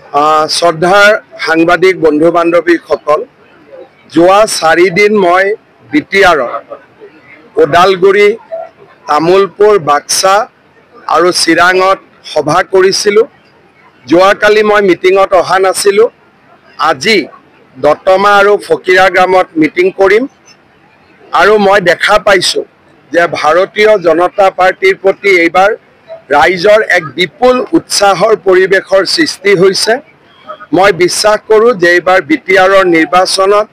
শ্ৰদ্ধাৰ সাংবাদিক বন্ধু বান্ধৱীসকল, যোৱা 4 দিন মই বিটিআৰত ওদালগুৰি, তামুলপুৰ, বাক্সা আৰু চিৰাঙত সভা কৰিছিলোঁ। যোৱাকালি মই মিটিঙত অহা নাছিলোঁ। আজি দতমা আৰু ফকিৰা গ্ৰামত মিটিং কৰিম আৰু মই দেখা পাইছোঁ যে ভাৰতীয় জনতা পাৰ্টিৰ প্ৰতি এইবাৰ ৰাইজৰ এক বিপুল উৎসাহৰ পৰিৱেশৰ সৃষ্টি হৈছে। মই বিশ্বাস কৰোঁ যে এইবাৰ বিটিআৰৰ নিৰ্বাচনত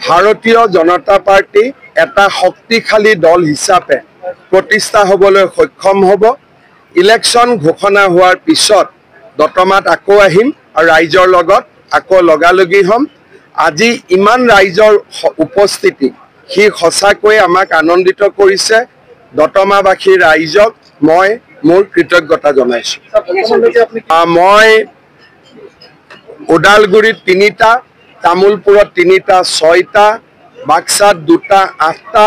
ভাৰতীয় জনতা পাৰ্টি এটা শক্তিশালী দল হিচাপে প্ৰতিষ্ঠা হ'বলৈ সক্ষম হ'ব। ইলেকশ্যন ঘোষণা হোৱাৰ পিছত দতমাত আকৌ আহিম আৰু ৰাইজৰ লগত আকৌ লগালগি হ'ম। আজি ইমান ৰাইজৰ উপস্থিতি সি সঁচাকৈয়ে আমাক আনন্দিত কৰিছে। দতমাবাসী ৰাইজক মই মোৰ কৃতজ্ঞতা জনাইছোঁ। মই ওদালগুৰিত 3টা, তামুলপুৰত 3টা 6টা, বাক্সাত 2টা 8টা,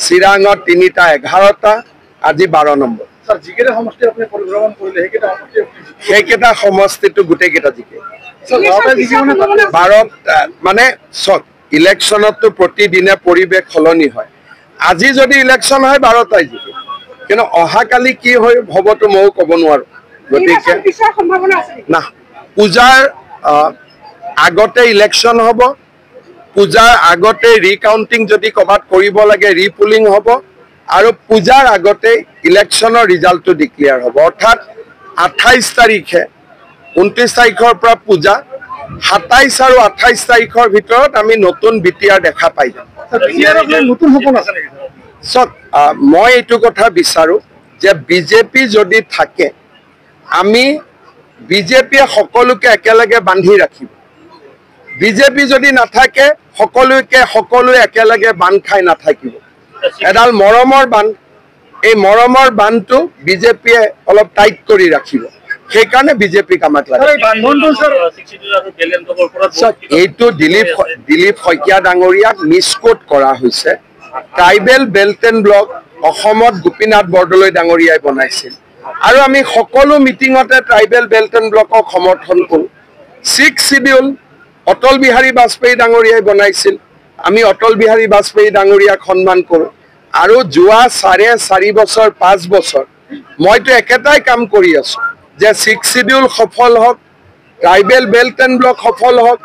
চিৰাঙত 3টা 11টা, আজি 12 নম্বৰ। সেইকেইটা সমষ্টিটো গোটেইকেইটা জিকে। ভাৰত মানে চক ইলেকশ্যনততো প্ৰতিদিনে পৰিৱেশ সলনি হয়। আজি যদি ইলেকশ্যন হয় 12টাই জিকে, কিন্তু অহাকালি কি হ'বতো ময়ো ক'ব নোৱাৰোঁ। গতিকে না, পূজাৰ আগতে ইলেকশ্যন হ'ব, পূজাৰ আগতে ৰিকাউণ্টিং যদি ক'ৰবাত কৰিব লাগে ৰিপুলিং হ'ব, আৰু পূজাৰ আগতে ইলেকশ্যনৰ ৰিজাল্টটো ডিক্লেয়াৰ হ'ব। অৰ্থাৎ 28 তাৰিখে 29 তাৰিখৰ পৰা পূজা, 27 আৰু 28 তাৰিখৰ ভিতৰত আমি নতুন বিটিআৰ দেখা পাই যাম। চক মই এইটো কথা বিচাৰোঁ যে বিজেপি যদি থাকে, আমি বিজেপিয়ে সকলোকে একেলগে বান্ধি ৰাখিব। বিজেপি যদি নাথাকে সকলোৱে একেলগে বান্ধ খাই নাথাকিব। এডাল মৰমৰ বান্ধ, এই মৰমৰ বান্ধটো বিজেপিয়ে অলপ টাইট কৰি ৰাখিব। সেইকাৰণে বিজেপিক আমাক লাগে। এইটো দিলীপ শইকীয়া ডাঙৰীয়াক মিছকোট কৰা হৈছে। ট্ৰাইবেল বেল্ট এণ্ড ব্লক অসমত গোপীনাথ বৰদলৈ ডাঙৰীয়াই বনাইছিল আৰু আমি সকলো মিটিঙতে ট্ৰাইবেল বেল্ট এণ্ড ব্লকক সমৰ্থন কৰোঁ। 6th শিডিউল অটল বিহাৰী বাজপেয়ী ডাঙৰীয়াই বনাইছিল। আমি অটল বিহাৰী বাজপেয়ী ডাঙৰীয়াক সন্মান কৰোঁ। আৰু যোৱা 4.5 বছৰ 5 বছৰ মইতো একেটাই কাম কৰি আছোঁ যে 6th শিডিউল সফল হওক, ট্ৰাইবেল বেল্ট এণ্ড ব্লক সফল হওক,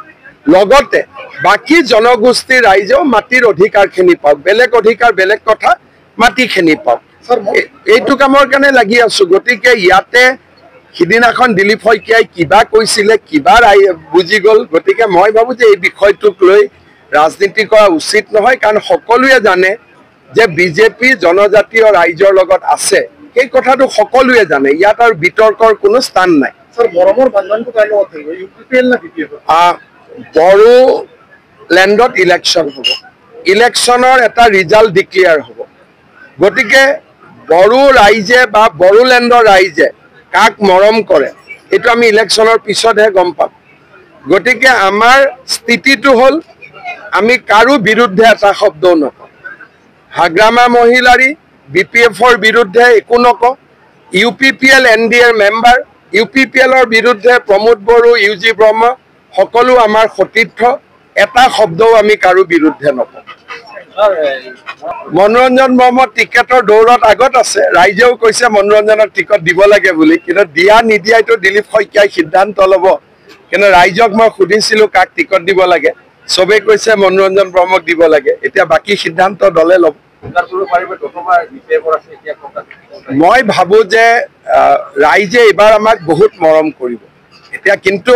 লগতে বাকী জনগোষ্ঠীৰ ৰাইজেও মাটিৰ অধিকাৰখিনি পাওক। বেলেগ অধিকাৰ বেলেগ কথা, মাটিখিনি পাওক। এইটো কামৰ কাৰণে লাগি আছোঁ। গতিকে ইয়াতে সিদিনাখন দিলীপ শইকীয়াই কিবা কৈছিলে, কিবা বুজি গ'ল। গতিকে মই ভাবোঁ যে এই বিষয়টোক লৈ ৰাজনীতি কৰা উচিত নহয়, কাৰণ সকলোৱে জানে যে বিজেপি জনজাতীয় ৰাইজৰ লগত আছে। সেই কথাটো সকলোৱে জানে, ইয়াত আৰু বিতৰ্কৰ কোনো স্থান নাই। বড়োলেণ্ডত ইলেকশ্যন হ'ব, ইলেকশ্যনৰ এটা ৰিজাল্ট ডিক্লেয়াৰ হ'ব। গতিকে বড়ো ৰাইজে বা বড়োলেণ্ডৰ ৰাইজে কাক মৰম কৰে এইটো আমি ইলেকশ্যনৰ পিছতহে গম পাম। গতিকে আমাৰ স্থিতিটো হ'ল আমি কাৰো বিৰুদ্ধে এটা শব্দও নকওঁ। হাগ্ৰামা মহিলাৰী BPFৰ বিৰুদ্ধে একো নকওঁ। UPPL NDAৰ মেম্বাৰ, UPPLৰ বিৰুদ্ধে প্ৰমোদ বড়ো, UG ব্ৰহ্ম সকলো আমাৰ সতীৰ্থ। এটা শব্দও আমি কাৰো বিৰুদ্ধে নকওঁ। মনোৰঞ্জন ব্ৰহ্ম টিকেটৰ দৌৰত আগত আছে। ৰাইজেও কৈছে মনোৰঞ্জনক টিকট দিব লাগে বুলি, কিন্তু দিয়া নিদিয়াইতো দিলীপ শইকীয়াই সিদ্ধান্ত ল'ব। কিন্তু ৰাইজক মই সুধিছিলোঁ কাক টিকট দিব লাগে, চবেই কৈছে মনোৰঞ্জন ব্ৰহ্মক দিব লাগে। এতিয়া বাকী সিদ্ধান্ত দলে ল'ব। মই ভাবোঁ যে ৰাইজে এইবাৰ আমাক বহুত মৰম কৰিব। এতিয়া কিন্তু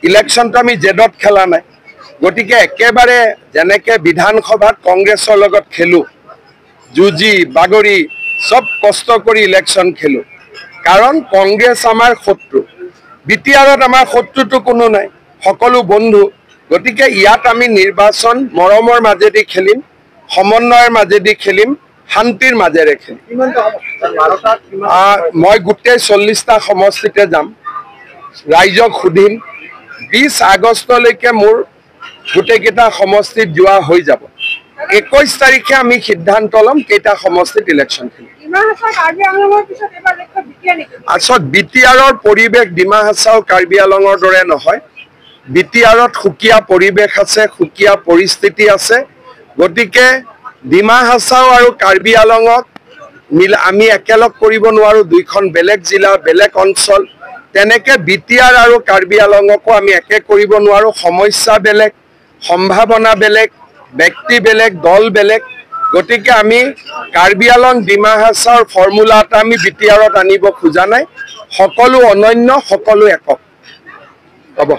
ইলেকশ্যনটো আমি জেদত খেলা নাই। গতিকে একেবাৰে যেনেকৈ বিধানসভাত কংগ্ৰেছৰ লগত খেলোঁ, যুঁজি বাগৰি চব কষ্ট কৰি ইলেকশ্যন খেলোঁ, কাৰণ কংগ্ৰেছ আমাৰ শত্ৰু। বিটিআৰত আমাৰ শত্ৰুটো কোনো নাই, সকলো বন্ধু। গতিকে ইয়াত আমি নিৰ্বাচন মৰমৰ মাজেদি খেলিম, সমন্বয়ৰ মাজেদি খেলিম, শান্তিৰ মাজেৰে খেলিম। মই গোটেই 40টা সমষ্টিতে যাম, ৰাইজক সুধিম। 20 আগষ্টলৈকে মোৰ গোটেইকেইটা সমষ্টিত যোৱা হৈ যাব। 21 তাৰিখে আমি সিদ্ধান্ত ল'ম কেইটা সমষ্টিত ইলেকশ্যন খেলিম। আচলত বিটিআৰৰ পৰিৱেশ ডিমা হাছাও কাৰ্বি আংলঙৰ দৰে নহয়। বিটিআৰত সুকীয়া পৰিৱেশ আছে, সুকীয়া পৰিস্থিতি আছে। গতিকে ডিমা হাছাও আৰু কাৰ্বি আংলঙক আমি একেলগ কৰিব নোৱাৰোঁ। দুইখন বেলেগ জিলা, বেলেগ অঞ্চল। তেনেকৈ বিটিআৰ আৰু কাৰ্বি আংলঙকো আমি একে কৰিব নোৱাৰোঁ। সমস্যা বেলেগ, সম্ভাৱনা বেলেগ, ব্যক্তি বেলেগ, দল বেলেগ। গতিকে আমি কাৰ্বি আংলং ডিমা হাছাওৰ ফৰ্মুলা এটা আমি বিটিআৰত আনিব খোজা নাই। সকলো অনন্য, সকলো একক হ'ব।